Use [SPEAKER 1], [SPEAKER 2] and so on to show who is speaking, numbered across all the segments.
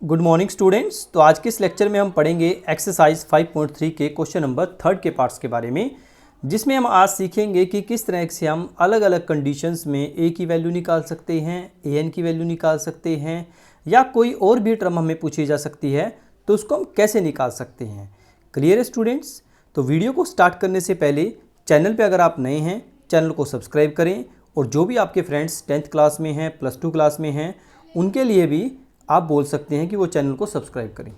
[SPEAKER 1] Good morning students. तो आज के इस लेक्चर में हम पढ़ेंगे एक्सरसाइज 5.3 के क्वेश्चन नंबर 3 के पार्ट्स के बारे में, जिसमें हम आज सीखेंगे कि किस तरह से हम अलग अलग कंडीशंस में ए की वैल्यू निकाल सकते हैं, ए एन की वैल्यू निकाल सकते हैं, या कोई और भी टर्म हमें पूछी जा सकती है तो उसको हम कैसे निकाल सकते हैं। क्लियर है स्टूडेंट्स? तो वीडियो को स्टार्ट करने से पहले चैनल पर अगर आप नए हैं चैनल को सब्सक्राइब करें, और जो भी आपके फ्रेंड्स 10th क्लास में हैं, +2 क्लास में हैं, उनके लिए भी आप बोल सकते हैं कि वो चैनल को सब्सक्राइब करें।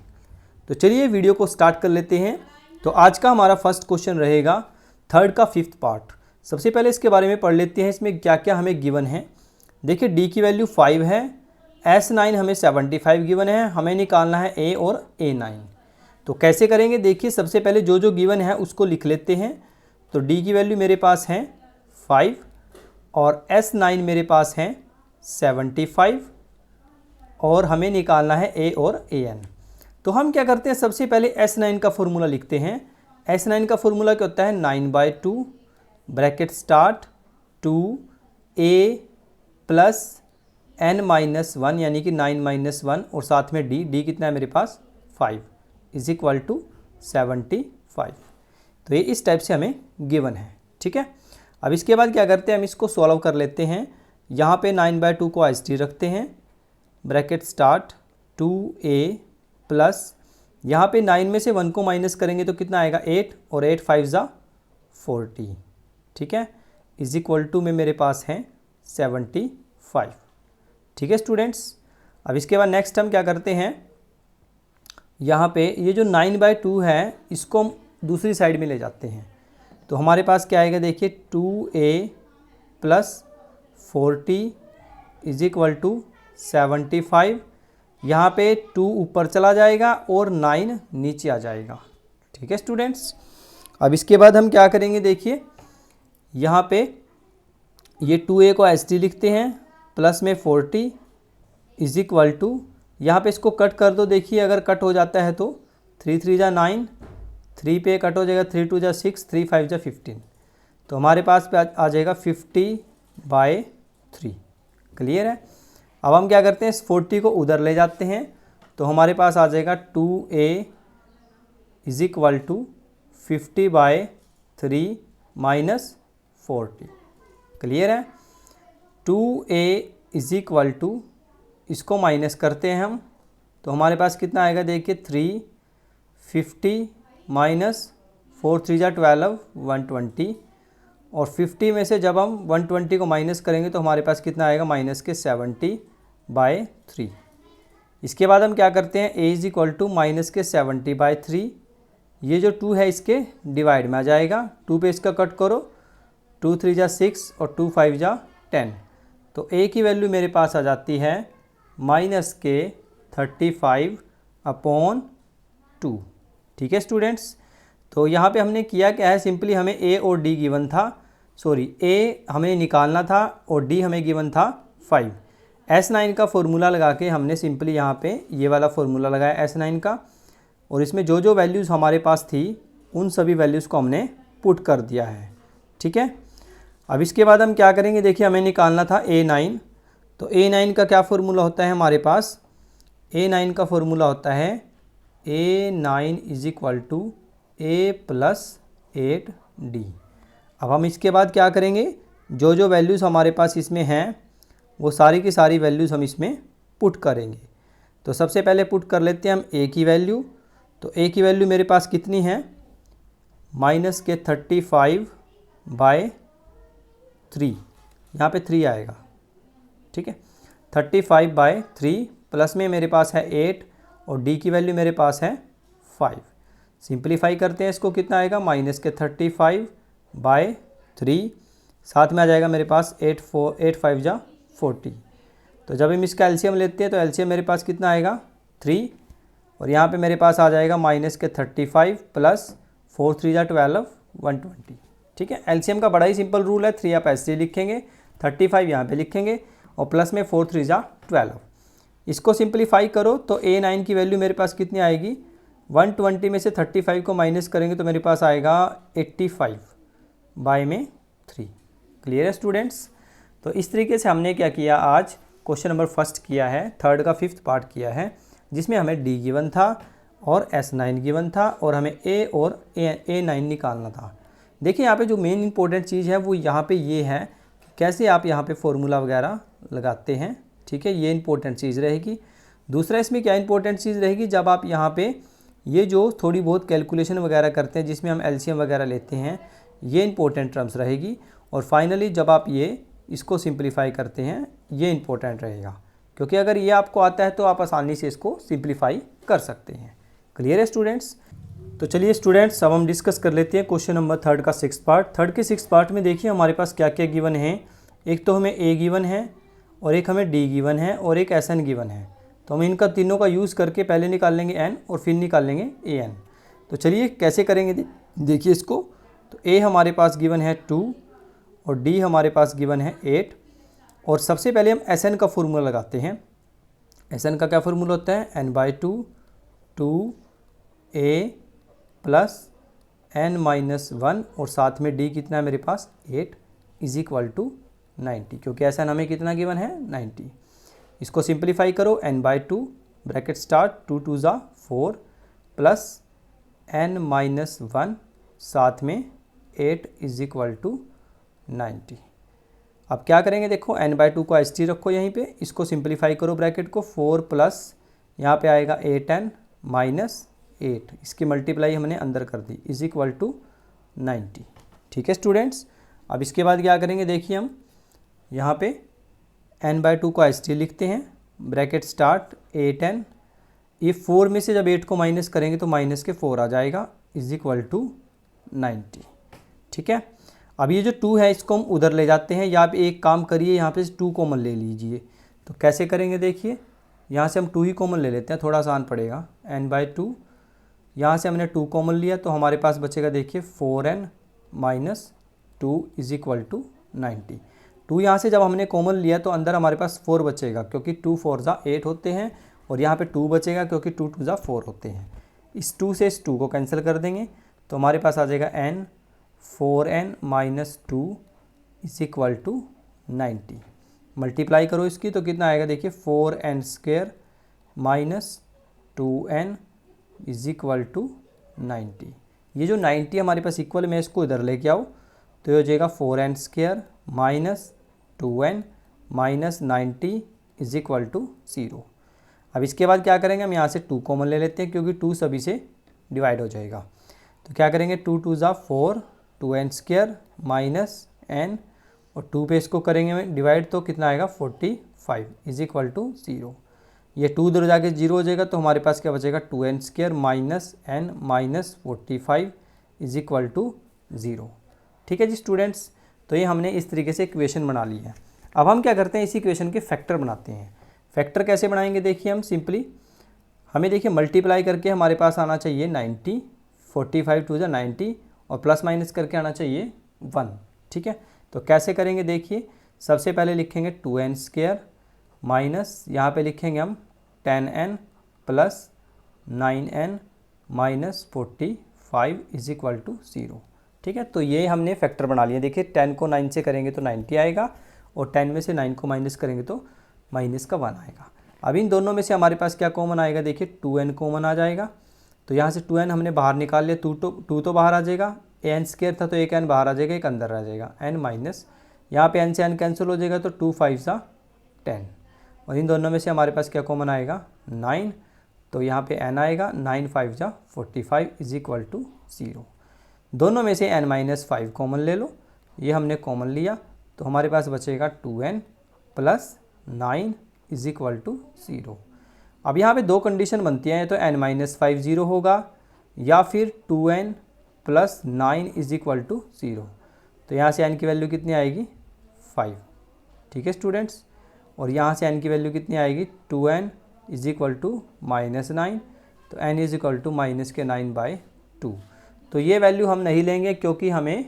[SPEAKER 1] तो चलिए वीडियो को स्टार्ट कर लेते हैं। तो आज का हमारा फर्स्ट क्वेश्चन रहेगा 3rd का 5th पार्ट। सबसे पहले इसके बारे में पढ़ लेते हैं, इसमें क्या क्या हमें गिवन है। देखिए डी की वैल्यू 5 है, S9 हमें 75 गिवन है, हमें निकालना है ए और A9। तो कैसे करेंगे, देखिए सबसे पहले जो जो गिवन है उसको लिख लेते हैं। तो डी की वैल्यू मेरे पास है 5 और S9 मेरे पास है 75 और हमें निकालना है ए और AN। तो हम क्या करते हैं, सबसे पहले S9 का फॉर्मूला लिखते हैं। S9 का फॉर्मूला क्या होता है, 9/2 bracket start 2A plus n-1 यानी कि 9-1 और साथ में डी कितना है मेरे पास 5 इज इक्वल टू 75। तो ये इस टाइप से हमें गिवन है, ठीक है। अब इसके बाद क्या करते हैं, हम इसको सॉल्व कर लेते हैं। यहाँ पे 9/2 को IST रखते हैं, ब्रैकेट स्टार्ट 2A प्लस यहाँ पे 9 में से 1 को माइनस करेंगे तो कितना आएगा 8 और 8 5 ज़ा 40, ठीक है, इज इक्वल टू में मेरे पास है 75, ठीक है स्टूडेंट्स। अब इसके बाद नेक्स्ट हम क्या करते हैं, यहाँ पे ये जो 9/2 है इसको हम दूसरी साइड में ले जाते हैं। तो हमारे पास क्या आएगा, देखिए 2A plus 40 is equal to 75। यहाँ पे 2 ऊपर चला जाएगा और 9 नीचे आ जाएगा, ठीक है स्टूडेंट्स। अब इसके बाद हम क्या करेंगे, देखिए यहाँ पे ये 2A को ST लिखते हैं प्लस में 40 इज इक्वल टू, यहाँ पे इसको कट कर दो। देखिए अगर कट हो जाता है तो 3 3 जा 9, 3 पे कट हो जाएगा, 3 2 जा 6, 3 5 जा 15। तो हमारे पास पे आ जाएगा 50/3। क्लियर है। अब हम क्या करते हैं, इस 40 को उधर ले जाते हैं। तो हमारे पास आ जाएगा 2A is equal to 50/3 minus 40। Clear है। 2A इज इक्वल टू, इसको माइनस करते हैं हम, तो हमारे पास कितना आएगा, देखिए 350 माइनस 4 3 जा 12 120, और 50 में से जब हम 120 को माइनस करेंगे तो हमारे पास कितना आएगा, माइनस के 70/3। इसके बाद हम क्या करते हैं, a is equal to minus के 70/3, ये जो 2 है इसके डिवाइड में आ जाएगा। 2 पे इसका कट करो, 2 3 जा 6 और 2 5 जा 10। तो a की वैल्यू मेरे पास आ जाती है माइनस के 35/2, ठीक है स्टूडेंट्स। तो यहाँ पे हमने किया क्या है, सिंपली हमें a और d गिवन था, a हमें निकालना था और d हमें गिवन था 5। S9 का फॉर्मूला लगा के हमने सिंपली यहाँ पे ये वाला फॉर्मूला लगाया S9 का, और इसमें जो जो वैल्यूज़ हमारे पास थी उन सभी वैल्यूज़ को हमने पुट कर दिया है, ठीक है। अब इसके बाद हम क्या करेंगे, देखिए हमें निकालना था A9। तो A9 का क्या फॉर्मूला होता है हमारे पास, A9 का फॉर्मूला होता है A9 is equal to A plus 8D। अब हम इसके बाद क्या करेंगे, जो जो वैल्यूज़ हमारे पास इसमें हैं वो सारी की सारी वैल्यूज़ हम इसमें पुट करेंगे। तो सबसे पहले पुट कर लेते हैं हम A की वैल्यू। तो A की वैल्यू मेरे पास कितनी है, माइनस के 35/3, यहाँ पे 3 आएगा, ठीक है, 35/3 प्लस में मेरे पास है 8 और D की वैल्यू मेरे पास है 5। सिंप्लीफाई करते हैं इसको, कितना आएगा, माइनस के 35/3, साथ में आ जाएगा मेरे पास 8 5 जा 40। तो जब हम इसका एलसीएम लेते हैं तो एलसीएम मेरे पास कितना आएगा 3, और यहाँ पे मेरे पास आ जाएगा माइनस के 35 प्लस 4 3 जा 12 120, ठीक है। एलसीएम का बड़ा ही सिंपल रूल है, 3 आप ऐसे लिखेंगे, 35 यहाँ पे लिखेंगे और प्लस में 4 3 जा 12। इसको सिंप्लीफाई करो तो A9 की वैल्यू मेरे पास कितनी आएगी, 120 में से 35 को माइनस करेंगे तो मेरे पास आएगा 85/3। क्लियर है स्टूडेंट्स। तो इस तरीके से हमने क्या किया, आज क्वेश्चन नंबर फर्स्ट किया है, 3rd का 5th पार्ट किया है। जिसमें हमें डी गिवन था और S9 गिवन था और हमें A और A9 निकालना था। देखिए यहाँ पे जो मेन इंपॉर्टेंट चीज़ है वो यहाँ पे ये है कि कैसे आप यहाँ पे फॉर्मूला वगैरह लगाते हैं, ठीक है, ये इंपॉर्टेंट चीज़ रहेगी। दूसरा इसमें क्या इंपॉर्टेंट चीज़ रहेगी, जब आप यहाँ पे ये जो थोड़ी बहुत कैलकुलेशन वगैरह करते हैं जिसमें हम एलसीएम वगैरह लेते हैं, ये इंपॉर्टेंट टर्म्स रहेगी। और फाइनली जब आप ये इसको सिंप्लीफाई करते हैं, ये इंपॉर्टेंट रहेगा, क्योंकि अगर ये आपको आता है तो आप आसानी से इसको सिंप्लीफाई कर सकते हैं। क्लियर है स्टूडेंट्स? तो चलिए स्टूडेंट्स, अब हम डिस्कस कर लेते हैं क्वेश्चन नंबर 3 का 6th पार्ट। 3 के 6th पार्ट में देखिए हमारे पास क्या क्या गिवन है। एक तो हमें A गिवन है और एक हमें D गिवन है और एक SN गिवन है। तो हम इनका तीनों का यूज़ करके पहले निकाल लेंगे N और फिर निकाल लेंगे AN। तो चलिए कैसे करेंगे देखिए इसको। तो A हमारे पास गिवन है 2 और D हमारे पास गिवन है 8। और सबसे पहले हम SN का फॉर्मूला लगाते हैं। SN का क्या फॉर्मूला होता है, n/2 2A प्लस n-1 और साथ में D कितना है मेरे पास 8 = 90, क्योंकि SN हमें कितना गिवन है 90। इसको सिंप्लीफाई करो, n/2 ब्रैकेट स्टार्ट 2 2 ज़ा 4 प्लस n-1 साथ में 8 = 90। अब क्या करेंगे, देखो n/2 को ST रखो यहीं पे, इसको सिंप्लीफाई करो ब्रैकेट को, 4 प्लस यहाँ पे आएगा 8n माइनस 8, इसकी मल्टीप्लाई हमने अंदर कर दी = 90। ठीक है स्टूडेंट्स, अब इसके बाद क्या करेंगे, देखिए हम यहाँ पे n/2 को ST लिखते हैं, ब्रैकेट स्टार्ट 8n, ये 4 में से जब 8 को माइनस करेंगे तो माइनस के 4 आ जाएगा = 90। ठीक है, अब ये जो 2 है इसको हम उधर ले जाते हैं, या आप एक काम करिए यहाँ पे 2 कॉमन ले लीजिए। तो कैसे करेंगे, देखिए यहाँ से हम 2 ही कॉमन ले लेते हैं, थोड़ा आसान पड़ेगा। n/2 यहाँ से हमने 2 कॉमन लिया तो हमारे पास बचेगा, देखिए 4n माइनस 2 = 90। 2 यहाँ से जब हमने कॉमन लिया तो अंदर हमारे पास 4 बचेगा, क्योंकि 2 4 ज़ा 8 होते हैं, और यहाँ पे 2 बचेगा क्योंकि 2 2 ज़ा 4 होते हैं। इस 2 से इस 2 को कैंसिल कर देंगे तो हमारे पास आ जाएगा n 4n माइनस 2 = 90। मल्टीप्लाई करो इसकी तो कितना आएगा, देखिए 4n² माइनस 2n = 90। ये जो 90 हमारे पास इक्वल में, इसको इधर लेके आओ तो ये हो जाएगा 4n² माइनस 2n माइनस 90 = 0। अब इसके बाद क्या करेंगे, हम यहाँ से 2 कॉमन ले लेते हैं क्योंकि 2 सभी से डिवाइड हो जाएगा। तो क्या करेंगे, 2 2 ज़ा 4 2n² माइनस n और 2 पे इसको करेंगे डिवाइड तो कितना आएगा 45 = 0। ये 2 उधर जाके 0 हो जाएगा तो हमारे पास क्या बचेगा 2n² माइनस n माइनस 45 = 0। ठीक है जी स्टूडेंट्स, तो ये हमने इस तरीके से इक्वेशन बना ली है। अब हम क्या करते हैं, इस इक्वेशन के फैक्टर बनाते हैं। फैक्टर कैसे बनाएंगे, देखिए हम सिंपली, हमें देखिए मल्टीप्लाई करके हमारे पास आना चाहिए 90, 45 2 = 90 और प्लस माइनस करके आना चाहिए 1। ठीक है, तो कैसे करेंगे, देखिए सबसे पहले लिखेंगे 2n² माइनस यहाँ पे लिखेंगे हम 10n प्लस 9n माइनस 45 = 0। ठीक है, तो ये हमने फैक्टर बना लिया। देखिए 10 को 9 से करेंगे तो 90 आएगा और 10 में से 9 को माइनस करेंगे तो माइनस का 1 आएगा। अब इन दोनों में से हमारे पास क्या कॉमन आएगा, देखिए 2n कॉमन आ जाएगा। तो यहाँ से 2n हमने बाहर निकाल लिया, 2 तो बाहर आ जाएगा, n² था तो एक n बाहर आ जाएगा, एक अंदर आ जाएगा n माइनस, यहाँ पे n से n कैंसिल हो जाएगा तो 2 5 ज़ा 10 और इन दोनों में से हमारे पास क्या कॉमन आएगा 9, तो यहाँ पे n आएगा, 9 5 ज़ा 45 = 0। दोनों में से n-5 कॉमन ले लो, ये हमने कॉमन लिया तो हमारे पास बचेगा 2n प्लस 9 = 0। अब यहाँ पे 2 कंडीशन बनती हैं, तो n-5 0 होगा या फिर 2n प्लस 9 = 0। तो यहाँ से n की वैल्यू कितनी आएगी 5। ठीक है स्टूडेंट्स, और यहाँ से n की वैल्यू कितनी आएगी 2n = -9, तो n = -9/2। तो ये वैल्यू हम नहीं लेंगे क्योंकि हमें,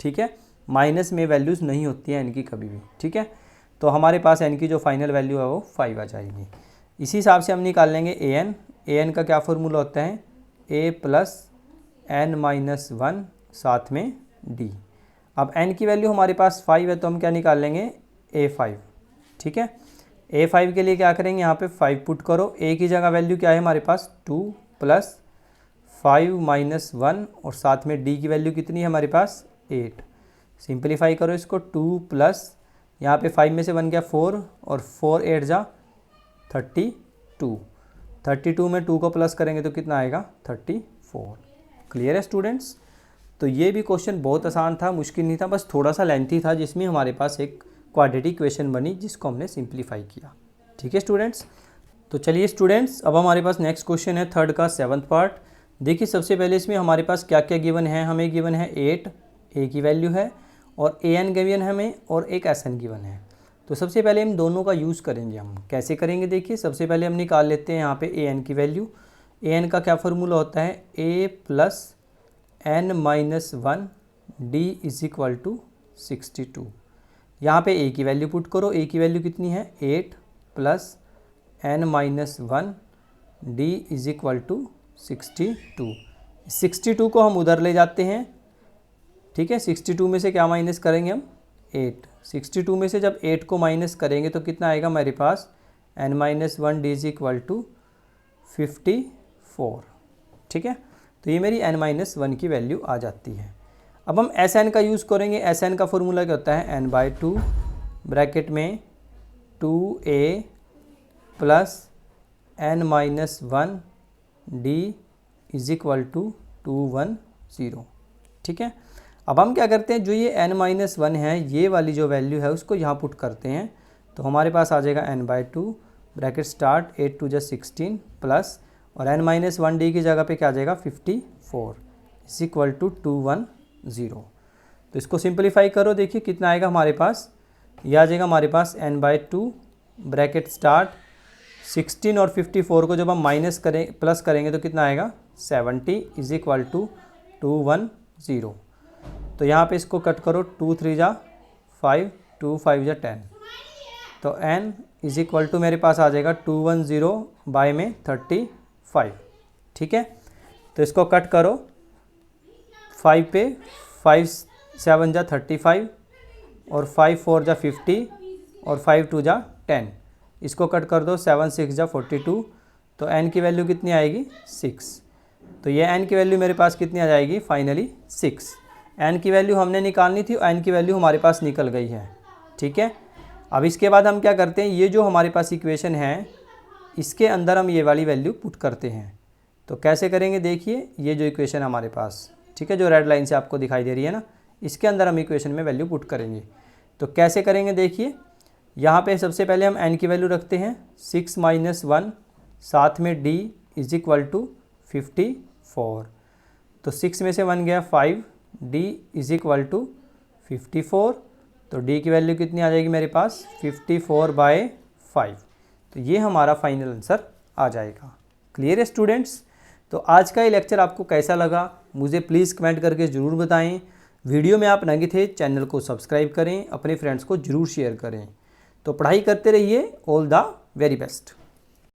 [SPEAKER 1] ठीक है, माइनस में वैल्यूज़ नहीं होती हैं n की कभी भी। ठीक है, तो हमारे पास n की जो फाइनल वैल्यू है वो 5 आ जाएगी। इसी हिसाब से हम निकाल लेंगे an का क्या फार्मूला होता है, a प्लस n-1 साथ में d। अब n की वैल्यू हमारे पास 5 है तो हम क्या निकाल लेंगे a5। ठीक है, A5 के लिए क्या करेंगे, यहाँ पे 5 पुट करो, A की जगह वैल्यू क्या है हमारे पास 2 प्लस 5 माइनस 1 और साथ में D की वैल्यू कितनी है हमारे पास 8। सिंप्लीफाई करो इसको, 2 प्लस यहाँ पे 5 में से 1 गया 4 और 4 8 जा 32। 32 में 2 को प्लस करेंगे तो कितना आएगा 34। क्लियर है स्टूडेंट्स। तो ये भी क्वेश्चन बहुत आसान था, मुश्किल नहीं था, बस थोड़ा सा लेंथी था, जिसमें हमारे पास एक क्वाड्रेटिक इक्वेशन बनी जिसको हमने सिंप्लीफाई किया। ठीक है स्टूडेंट्स। तो चलिए स्टूडेंट्स, अब हमारे पास नेक्स्ट क्वेश्चन है थर्ड का 7th पार्ट। देखिए सबसे पहले इसमें हमारे पास क्या क्या गिवन है। हमें गिवन है 8 A की वैल्यू है और AN गिवन है हमें और एक SN गिवन है। तो सबसे पहले हम दोनों का यूज़ करेंगे। हम कैसे करेंगे, देखिए सबसे पहले हम निकाल लेते हैं यहाँ पे AN की वैल्यू। AN का क्या फार्मूला होता है, A plus N minus 1 D is equal to 62। यहाँ पे A की वैल्यू पुट करो, A की वैल्यू कितनी है 8 plus N minus 1 D is equal to 62। 62 को हम उधर ले जाते हैं, ठीक है। 62 में से क्या माइनस करेंगे हम 8। 62 में से जब 8 को माइनस करेंगे तो कितना आएगा हमारे पास N minus 1 D is equal to 54। ठीक है, तो ये मेरी N माइनस 1 की वैल्यू आ जाती है। अब हम SN का यूज़ करेंगे। SN का फॉर्मूला क्या होता है, N/2 ब्रैकेट में 2A plus N minus 1 D is equal to 210। ठीक है, अब हम क्या करते हैं, जो ये N माइनस 1 है, ये वाली जो वैल्यू है उसको यहाँ पुट करते हैं। तो हमारे पास आ जाएगा N/2 ब्रैकेट स्टार्ट 8 2 16 प्लस और N माइनस 1 D की जगह पे क्या आ जाएगा 54 इज इक्वल टू 210। तो इसको सिंप्लीफाई करो, देखिए कितना आएगा हमारे पास, यह आ जाएगा हमारे पास N/2 ब्रैकेट स्टार्ट 16 और 54 को जब हम माइनस करें प्लस करेंगे तो कितना आएगा 70 इज इक्वल टू 210। तो यहाँ पे इसको कट करो, 2 3 जा 5 2 5 जा 10। तो N इज इक्वल टू मेरे पास आ जाएगा 210 बाय में 35। ठीक है, तो इसको कट करो, 5 पे 5 7 जा 35 और 5 4 जा 50 और 5 2 जा 10। इसको कट कर दो, 7 6 जा 42। तो N की वैल्यू कितनी आएगी 6। तो ये N की वैल्यू मेरे पास कितनी आ जाएगी फाइनली 6। N की वैल्यू हमने निकालनी थी, N की वैल्यू हमारे पास निकल गई है। ठीक है, अब इसके बाद हम क्या करते हैं, ये जो हमारे पास इक्वेशन है इसके अंदर हम ये वाली वैल्यू पुट करते हैं। तो कैसे करेंगे, देखिए ये जो इक्वेशन हमारे पास, ठीक है, जो रेड लाइन से आपको दिखाई दे रही है ना, इसके अंदर हम इक्वेशन में वैल्यू पुट करेंगे। तो कैसे करेंगे, देखिए यहाँ पे सबसे पहले हम N की वैल्यू रखते हैं 6 माइनस 1, साथ में D इज इक्वल टू 54। तो 6 में से 1 गया 5, D इज इक्वल टू 54। तो D की वैल्यू कितनी आ जाएगी मेरे पास 54/5। तो ये हमारा फाइनल आंसर आ जाएगा। क्लियर है स्टूडेंट्स। तो आज का ये लेक्चर आपको कैसा लगा मुझे प्लीज़ कमेंट करके ज़रूर बताएं। वीडियो में आप नए थे चैनल को सब्सक्राइब करें, अपने फ्रेंड्स को ज़रूर शेयर करें। तो पढ़ाई करते रहिए। All the very best.